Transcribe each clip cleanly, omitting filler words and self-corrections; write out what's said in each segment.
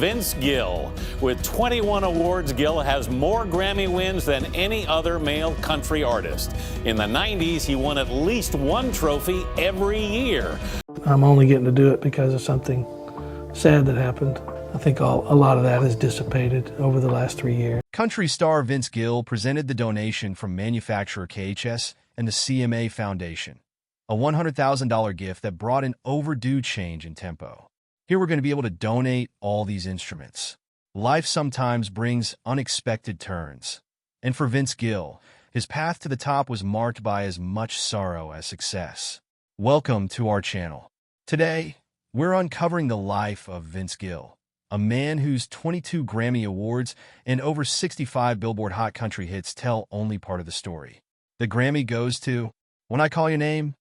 Vince Gill. With 21 awards, Gill has more Grammy wins than any other male country artist. In the 90s, he won at least one trophy every year. I'm only getting to do it because of something sad that happened. I think a lot of that has dissipated over the last 3 years. Country star Vince Gill presented the donation from manufacturer KHS and the CMA Foundation, a $100,000 gift that brought an overdue change in tempo. Here we're going to be able to donate all these instruments. Life sometimes brings unexpected turns. And for Vince Gill, his path to the top was marked by as much sorrow as success. Welcome to our channel. Today, we're uncovering the life of Vince Gill, a man whose 22 Grammy Awards and over 65 Billboard Hot Country hits tell only part of the story. The Grammy goes to, When I Call Your Name,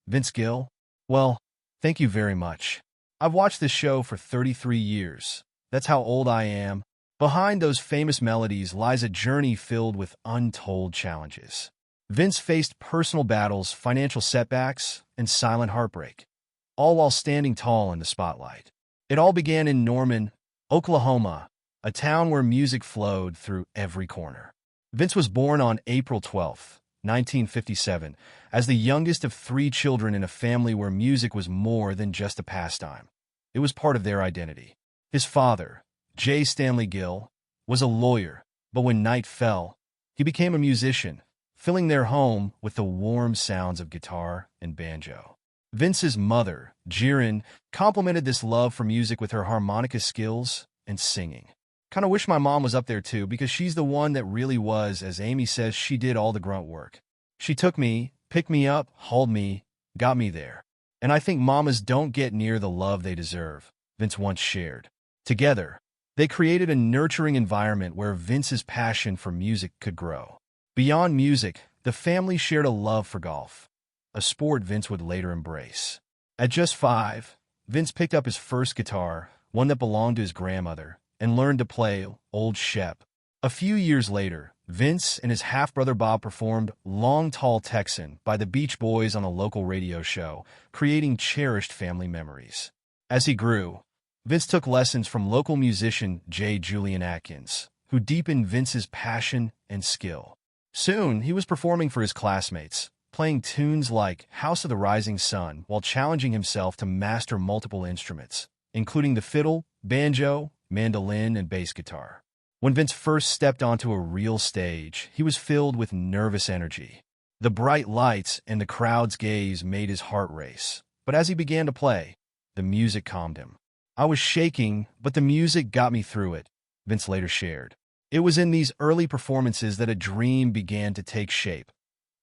Vince Gill. Well, thank you very much. I've watched this show for 33 years. That's how old I am. Behind those famous melodies lies a journey filled with untold challenges. Vince faced personal battles, financial setbacks, and silent heartbreak, all while standing tall in the spotlight. It all began in Norman, Oklahoma, a town where music flowed through every corner. Vince was born on April 12, 1957, as the youngest of 3 children in a family where music was more than just a pastime. It was part of their identity. His father, J. Stanley Gill, was a lawyer, but when night fell, he became a musician, filling their home with the warm sounds of guitar and banjo. Vince's mother, Jiren, complemented this love for music with her harmonica skills and singing. Kind of wish my mom was up there too, because she's the one that really was, as Amy says, she did all the grunt work. She took me, picked me up, hauled me, got me there. And I think mamas don't get near the love they deserve, Vince once shared. Together, they created a nurturing environment where Vince's passion for music could grow. Beyond music, the family shared a love for golf, a sport Vince would later embrace. At just 5, Vince picked up his first guitar, one that belonged to his grandmother, and learned to play Old Shep. A few years later, Vince and his half-brother Bob performed Long Tall Texan by the Beach Boys on a local radio show, creating cherished family memories. As he grew, Vince took lessons from local musician J. Julian Atkins, who deepened Vince's passion and skill. Soon, he was performing for his classmates, playing tunes like House of the Rising Sun while challenging himself to master multiple instruments, including the fiddle, banjo, mandolin, and bass guitar. When Vince first stepped onto a real stage, he was filled with nervous energy. The bright lights and the crowd's gaze made his heart race. But as he began to play, the music calmed him. I was shaking, but the music got me through it, Vince later shared. It was in these early performances that a dream began to take shape,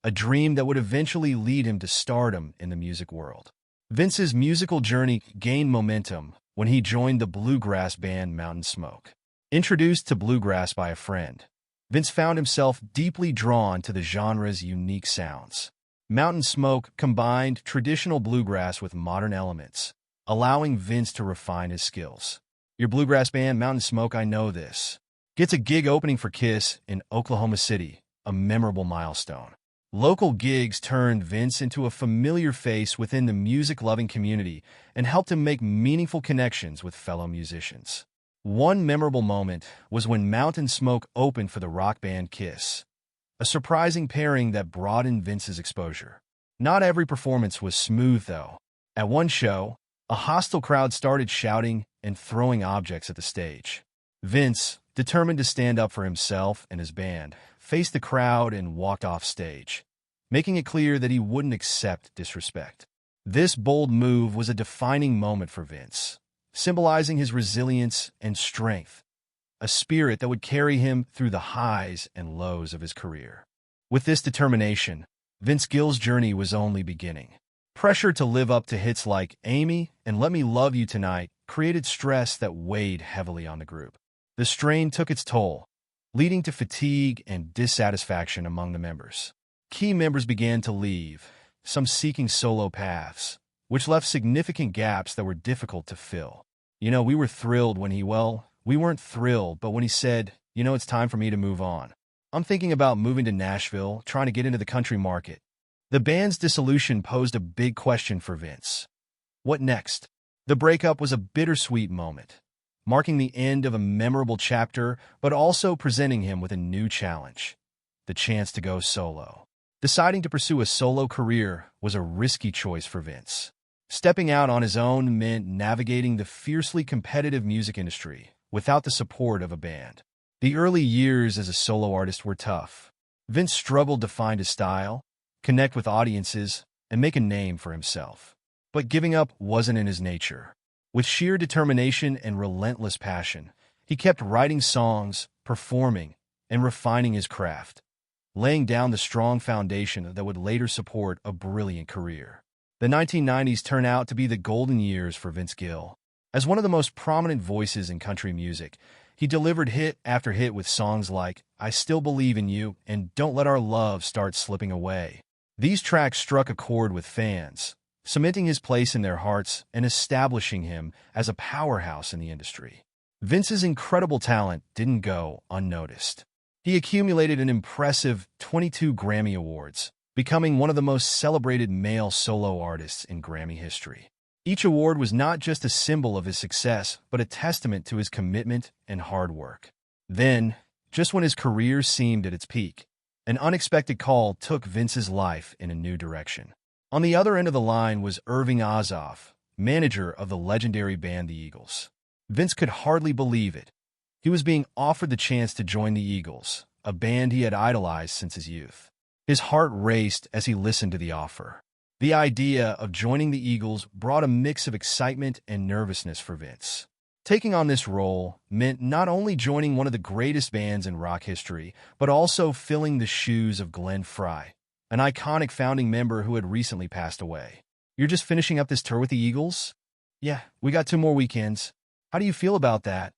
a dream that would eventually lead him to stardom in the music world. Vince's musical journey gained momentum when he joined the bluegrass band Mountain Smoke. Introduced to bluegrass by a friend, Vince found himself deeply drawn to the genre's unique sounds. Mountain Smoke combined traditional bluegrass with modern elements, allowing Vince to refine his skills. Your bluegrass band, Mountain Smoke, I know this, gets a gig opening for Kiss in Oklahoma City, a memorable milestone. Local gigs turned Vince into a familiar face within the music-loving community and helped him make meaningful connections with fellow musicians. One memorable moment was when Mountain Smoke opened for the rock band Kiss, a surprising pairing that broadened Vince's exposure. Not every performance was smooth, though. At one show, a hostile crowd started shouting and throwing objects at the stage. Vince, determined to stand up for himself and his band, faced the crowd and walked off stage, making it clear that he wouldn't accept disrespect. This bold move was a defining moment for Vince, symbolizing his resilience and strength, a spirit that would carry him through the highs and lows of his career. With this determination, Vince Gill's journey was only beginning. Pressure to live up to hits like Amy and Let Me Love You Tonight created stress that weighed heavily on the group. The strain took its toll, leading to fatigue and dissatisfaction among the members. Key members began to leave, some seeking solo paths, which left significant gaps that were difficult to fill. We were thrilled when we weren't thrilled, but when he said, it's time for me to move on. I'm thinking about moving to Nashville, trying to get into the country market. The band's dissolution posed a big question for Vince. What next? The breakup was a bittersweet moment, marking the end of a memorable chapter, but also presenting him with a new challenge, the chance to go solo. Deciding to pursue a solo career was a risky choice for Vince. Stepping out on his own meant navigating the fiercely competitive music industry without the support of a band. The early years as a solo artist were tough. Vince struggled to find his style, connect with audiences, and make a name for himself. But giving up wasn't in his nature. With sheer determination and relentless passion, he kept writing songs, performing, and refining his craft, laying down the strong foundation that would later support a brilliant career. The 1990s turned out to be the golden years for Vince Gill. As one of the most prominent voices in country music, he delivered hit after hit with songs like I Still Believe in You and Don't Let Our Love Start Slipping Away. These tracks struck a chord with fans, cementing his place in their hearts and establishing him as a powerhouse in the industry. Vince's incredible talent didn't go unnoticed. He accumulated an impressive 22 Grammy Awards, becoming one of the most celebrated male solo artists in Grammy history. Each award was not just a symbol of his success, but a testament to his commitment and hard work. Then, just when his career seemed at its peak, an unexpected call took Vince's life in a new direction. On the other end of the line was Irving Azoff, manager of the legendary band The Eagles. Vince could hardly believe it. He was being offered the chance to join the Eagles, a band he had idolized since his youth. His heart raced as he listened to the offer. The idea of joining the Eagles brought a mix of excitement and nervousness for Vince. Taking on this role meant not only joining one of the greatest bands in rock history, but also filling the shoes of Glenn Frey, an iconic founding member who had recently passed away. You're just finishing up this tour with the Eagles? Yeah, we got 2 more weekends. How do you feel about that?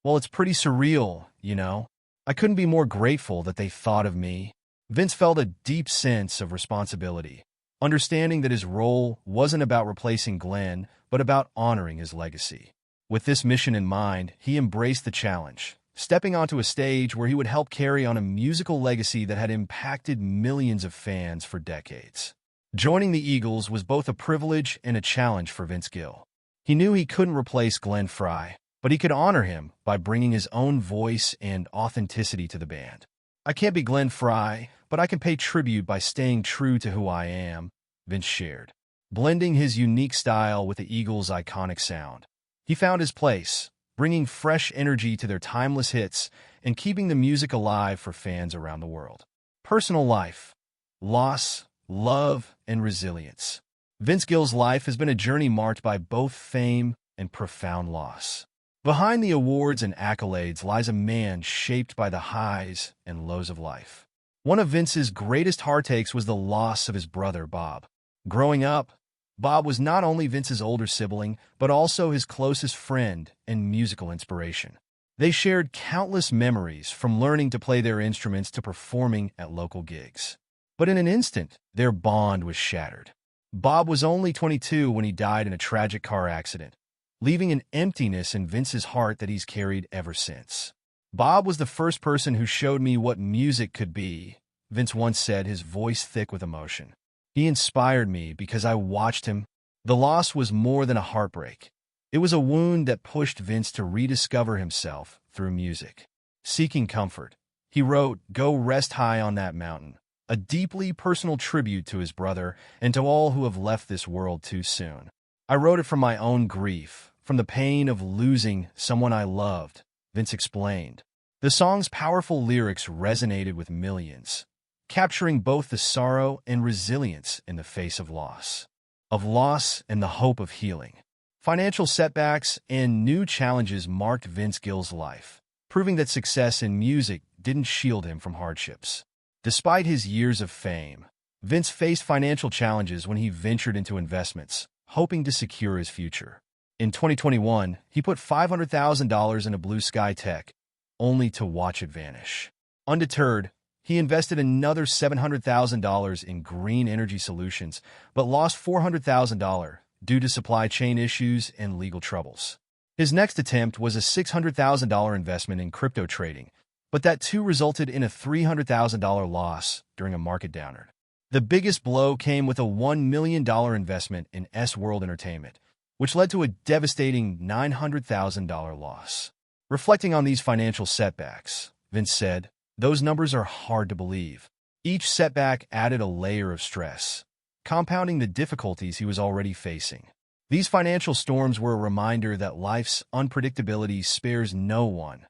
Well, it's pretty surreal, you know. I couldn't be more grateful that they thought of me. Vince felt a deep sense of responsibility, understanding that his role wasn't about replacing Glenn, but about honoring his legacy. With this mission in mind, he embraced the challenge, stepping onto a stage where he would help carry on a musical legacy that had impacted millions of fans for decades. Joining the Eagles was both a privilege and a challenge for Vince Gill. He knew he couldn't replace Glenn Frey, but he could honor him by bringing his own voice and authenticity to the band. I can't be Glenn Frey, but I can pay tribute by staying true to who I am, Vince shared. Blending his unique style with the Eagles' iconic sound, he found his place, bringing fresh energy to their timeless hits and keeping the music alive for fans around the world. Personal life, loss, love, and resilience. Vince Gill's life has been a journey marked by both fame and profound loss. Behind the awards and accolades lies a man shaped by the highs and lows of life. One of Vince's greatest heartaches was the loss of his brother, Bob. Growing up, Bob was not only Vince's older sibling, but also his closest friend and musical inspiration. They shared countless memories, from learning to play their instruments to performing at local gigs. But in an instant, their bond was shattered. Bob was only 22 when he died in a tragic car accident, leaving an emptiness in Vince's heart that he's carried ever since. Bob was the first person who showed me what music could be, Vince once said, his voice thick with emotion. He inspired me because I watched him. The loss was more than a heartbreak. It was a wound that pushed Vince to rediscover himself through music. Seeking comfort, he wrote Go Rest High on That Mountain, a deeply personal tribute to his brother and to all who have left this world too soon. I wrote it from my own grief, from the pain of losing someone I loved, Vince explained. The song's powerful lyrics resonated with millions, capturing both the sorrow and resilience in the face of loss and the hope of healing. Financial setbacks and new challenges marked Vince Gill's life, proving that success in music didn't shield him from hardships. Despite his years of fame, Vince faced financial challenges when he ventured into investments, hoping to secure his future. In 2021, he put $500,000 into Blue Sky Tech, only to watch it vanish. Undeterred, he invested another $700,000 in green energy solutions, but lost $400,000 due to supply chain issues and legal troubles. His next attempt was a $600,000 investment in crypto trading, but that too resulted in a $300,000 loss during a market downturn. The biggest blow came with a $1 million investment in S World Entertainment, which led to a devastating $900,000 loss. Reflecting on these financial setbacks, Vince said, "Those numbers are hard to believe." Each setback added a layer of stress, compounding the difficulties he was already facing. These financial storms were a reminder that life's unpredictability spares no one,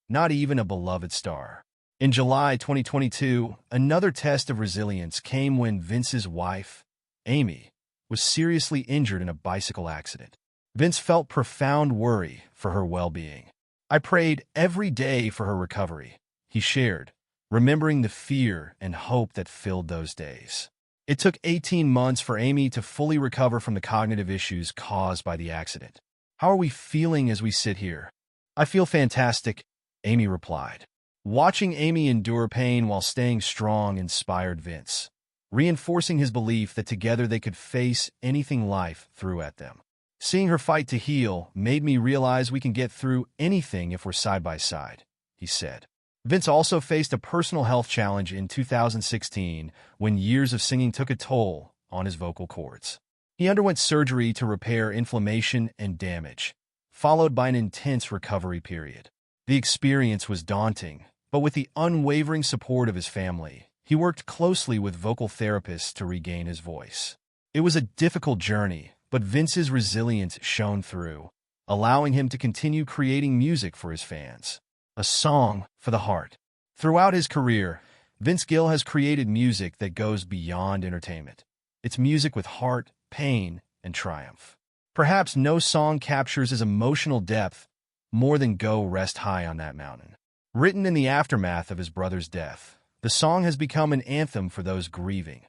not even a beloved star. In July 2022, another test of resilience came when Vince's wife, Amy, was seriously injured in a bicycle accident. Vince felt profound worry for her well-being. "I prayed every day for her recovery," he shared, remembering the fear and hope that filled those days. It took 18 months for Amy to fully recover from the cognitive issues caused by the accident. "How are we feeling as we sit here?" "I feel fantastic," Amy replied. Watching Amy endure pain while staying strong inspired Vince, reinforcing his belief that together they could face anything life threw at them. "Seeing her fight to heal made me realize we can get through anything if we're side by side," he said. Vince also faced a personal health challenge in 2016 when years of singing took a toll on his vocal cords. He underwent surgery to repair inflammation and damage, followed by an intense recovery period. The experience was daunting, but with the unwavering support of his family, he worked closely with vocal therapists to regain his voice. It was a difficult journey, but Vince's resilience shone through, allowing him to continue creating music for his fans. A song for the heart. Throughout his career, Vince Gill has created music that goes beyond entertainment. It's music with heart, pain, and triumph. Perhaps no song captures his emotional depth more than "Go Rest High on That Mountain." Written in the aftermath of his brother's death, the song has become an anthem for those grieving,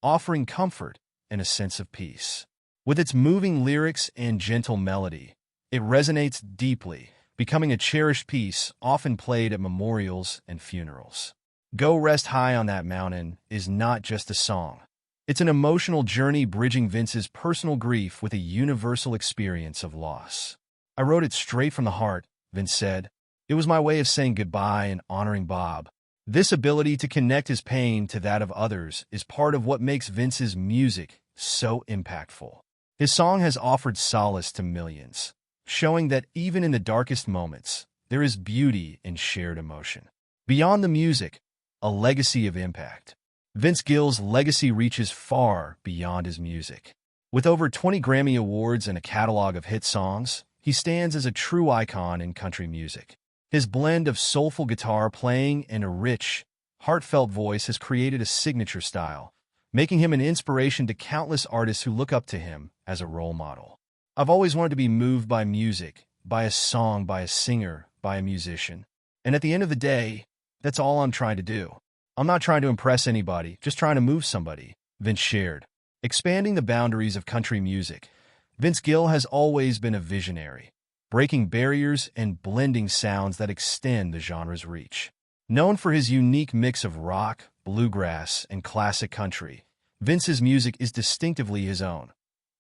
offering comfort and a sense of peace. With its moving lyrics and gentle melody, it resonates deeply, becoming a cherished piece often played at memorials and funerals. "Go Rest High on That Mountain" is not just a song. It's an emotional journey bridging Vince's personal grief with a universal experience of loss. "I wrote it straight from the heart," Vince said. "It was my way of saying goodbye and honoring Bob." This ability to connect his pain to that of others is part of what makes Vince's music so impactful. His song has offered solace to millions, showing that even in the darkest moments, there is beauty in shared emotion. Beyond the music, a legacy of impact. Vince Gill's legacy reaches far beyond his music. With over 20 Grammy Awards and a catalog of hit songs, he stands as a true icon in country music. His blend of soulful guitar playing and a rich, heartfelt voice has created a signature style, making him an inspiration to countless artists who look up to him as a role model. "I've always wanted to be moved by music, by a song, by a singer, by a musician. And at the end of the day, that's all I'm trying to do. I'm not trying to impress anybody, just trying to move somebody," Vince shared. Expanding the boundaries of country music, Vince Gill has always been a visionary, breaking barriers and blending sounds that extend the genre's reach. Known for his unique mix of rock, bluegrass, and classic country, Vince's music is distinctively his own,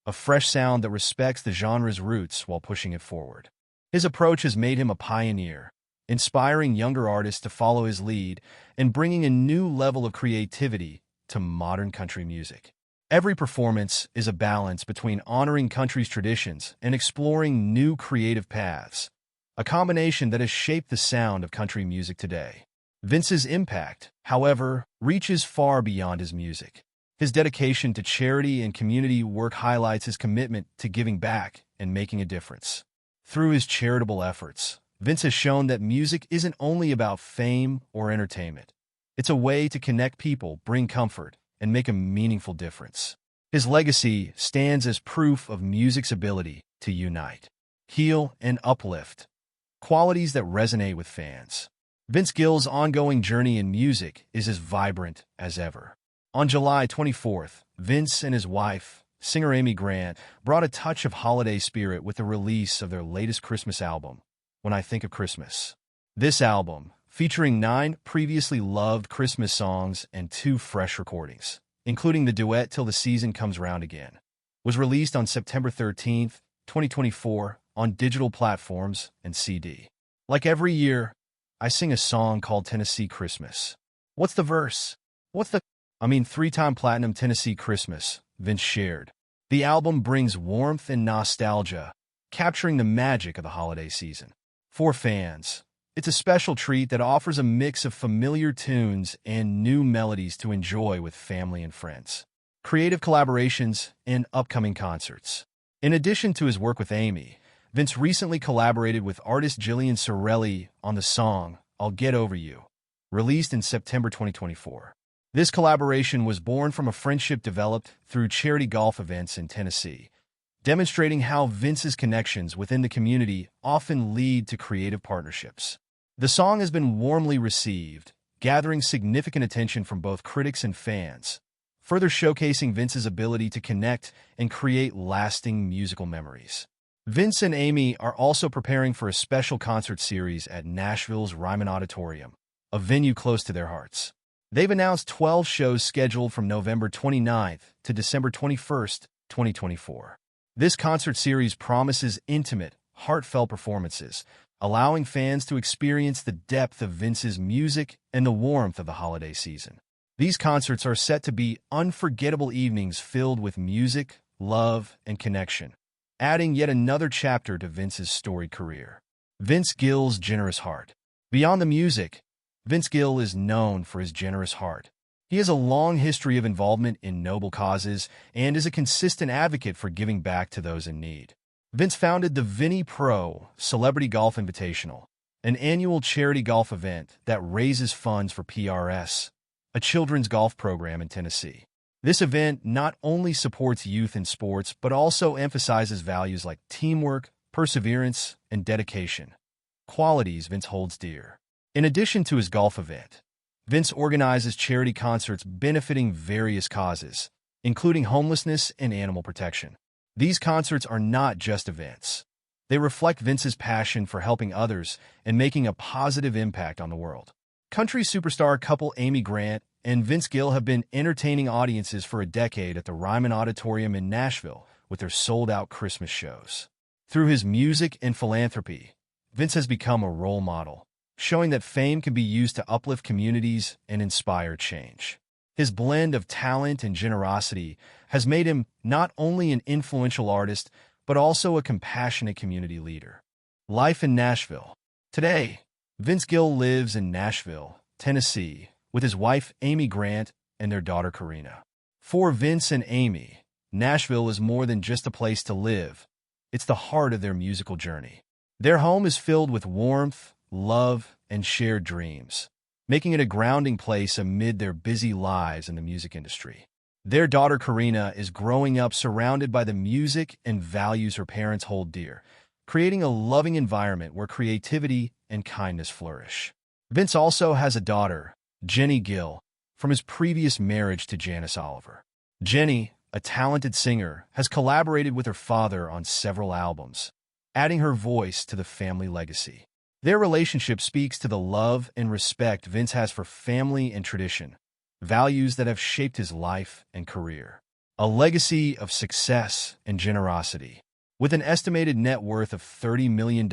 a fresh sound that respects the genre's roots while pushing it forward. His approach has made him a pioneer, inspiring younger artists to follow his lead and bringing a new level of creativity to modern country music. Every performance is a balance between honoring country's traditions and exploring new creative paths, a combination that has shaped the sound of country music today. Vince's impact, however, reaches far beyond his music. His dedication to charity and community work highlights his commitment to giving back and making a difference. Through his charitable efforts, Vince has shown that music isn't only about fame or entertainment. It's a way to connect people, bring comfort, and make a meaningful difference. His legacy stands as proof of music's ability to unite, heal, and uplift, qualities that resonate with fans. Vince Gill's ongoing journey in music is as vibrant as ever. On July 24th, Vince and his wife, singer Amy Grant, brought a touch of holiday spirit with the release of their latest Christmas album, When I Think of Christmas. This album, featuring 9 previously loved Christmas songs and 2 fresh recordings, including the duet Till the Season Comes Round Again, was released on September 13th, 2024 on digital platforms and CD. Like every year, I sing a song called Tennessee Christmas. What's the verse? 3-time platinum Tennessee Christmas, Vince shared. The album brings warmth and nostalgia, capturing the magic of the holiday season. For fans, it's a special treat that offers a mix of familiar tunes and new melodies to enjoy with family and friends. Creative collaborations and upcoming concerts. In addition to his work with Amy, Vince recently collaborated with artist Jillian Sorelli on the song I'll Get Over You, released in September 2024. This collaboration was born from a friendship developed through charity golf events in Tennessee, demonstrating how Vince's connections within the community often lead to creative partnerships. The song has been warmly received, gathering significant attention from both critics and fans, further showcasing Vince's ability to connect and create lasting musical memories. Vince and Amy are also preparing for a special concert series at Nashville's Ryman Auditorium, a venue close to their hearts. They've announced 12 shows scheduled from November 29th to December 21st, 2024. This concert series promises intimate, heartfelt performances, allowing fans to experience the depth of Vince's music and the warmth of the holiday season. These concerts are set to be unforgettable evenings filled with music, love, and connection, adding yet another chapter to Vince's storied career. Vince Gill's generous heart. Beyond the music, Vince Gill is known for his generous heart. He has a long history of involvement in noble causes and is a consistent advocate for giving back to those in need. Vince founded the Vinny Pro Celebrity Golf Invitational, an annual charity golf event that raises funds for PRS, a children's golf program in Tennessee. This event not only supports youth in sports, but also emphasizes values like teamwork, perseverance, and dedication, qualities Vince holds dear. In addition to his golf event, Vince organizes charity concerts benefiting various causes, including homelessness and animal protection. These concerts are not just events. They reflect Vince's passion for helping others and making a positive impact on the world. Country superstar couple Amy Grant and Vince Gill have been entertaining audiences for a decade at the Ryman Auditorium in Nashville with their sold-out Christmas shows. Through his music and philanthropy, Vince has become a role model, showing that fame can be used to uplift communities and inspire change. His blend of talent and generosity has made him not only an influential artist, but also a compassionate community leader. Life in Nashville. Today, Vince Gill lives in Nashville, Tennessee, with his wife Amy Grant and their daughter Karina. For Vince and Amy, Nashville is more than just a place to live. It's the heart of their musical journey. Their home is filled with warmth, love, and shared dreams, making it a grounding place amid their busy lives in the music industry. Their daughter Karina is growing up surrounded by the music and values her parents hold dear, creating a loving environment where creativity and kindness flourish. Vince also has a daughter, Jenny Gill, from his previous marriage to Janice Oliver. Jenny, a talented singer, has collaborated with her father on several albums, adding her voice to the family legacy. Their relationship speaks to the love and respect Vince has for family and tradition, values that have shaped his life and career. A legacy of success and generosity. With an estimated net worth of $30 million,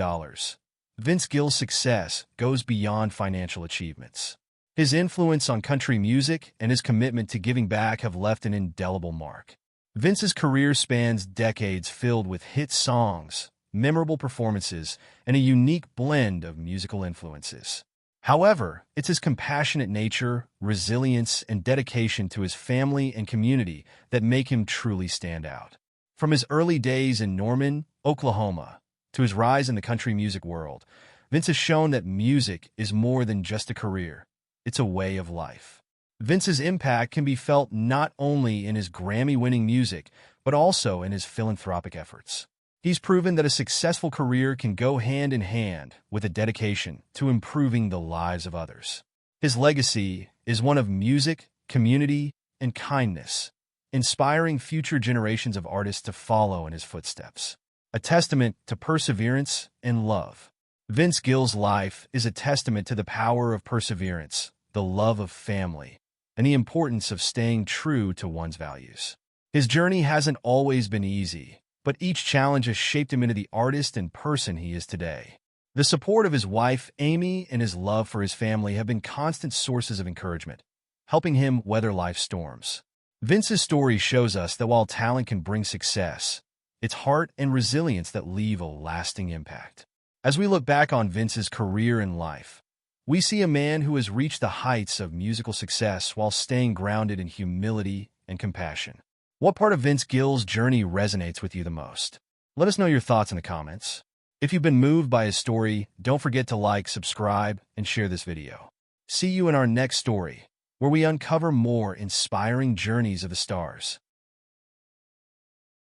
Vince Gill's success goes beyond financial achievements. His influence on country music and his commitment to giving back have left an indelible mark. Vince's career spans decades filled with hit songs, memorable performances, and a unique blend of musical influences. However, it's his compassionate nature, resilience, and dedication to his family and community that make him truly stand out. From his early days in Norman, Oklahoma, to his rise in the country music world, Vince has shown that music is more than just a career. It's a way of life. Vince's impact can be felt not only in his Grammy-winning music, but also in his philanthropic efforts. He's proven that a successful career can go hand in hand with a dedication to improving the lives of others. His legacy is one of music, community, and kindness, inspiring future generations of artists to follow in his footsteps. A testament to perseverance and love. Vince Gill's life is a testament to the power of perseverance, the love of family, and the importance of staying true to one's values. His journey hasn't always been easy, but each challenge has shaped him into the artist and person he is today. The support of his wife, Amy, and his love for his family have been constant sources of encouragement, helping him weather life's storms. Vince's story shows us that while talent can bring success, it's heart and resilience that leave a lasting impact. As we look back on Vince's career and life, we see a man who has reached the heights of musical success while staying grounded in humility and compassion. What part of Vince Gill's journey resonates with you the most? Let us know your thoughts in the comments. If you've been moved by his story, don't forget to like, subscribe, and share this video. See you in our next story, where we uncover more inspiring journeys of the stars.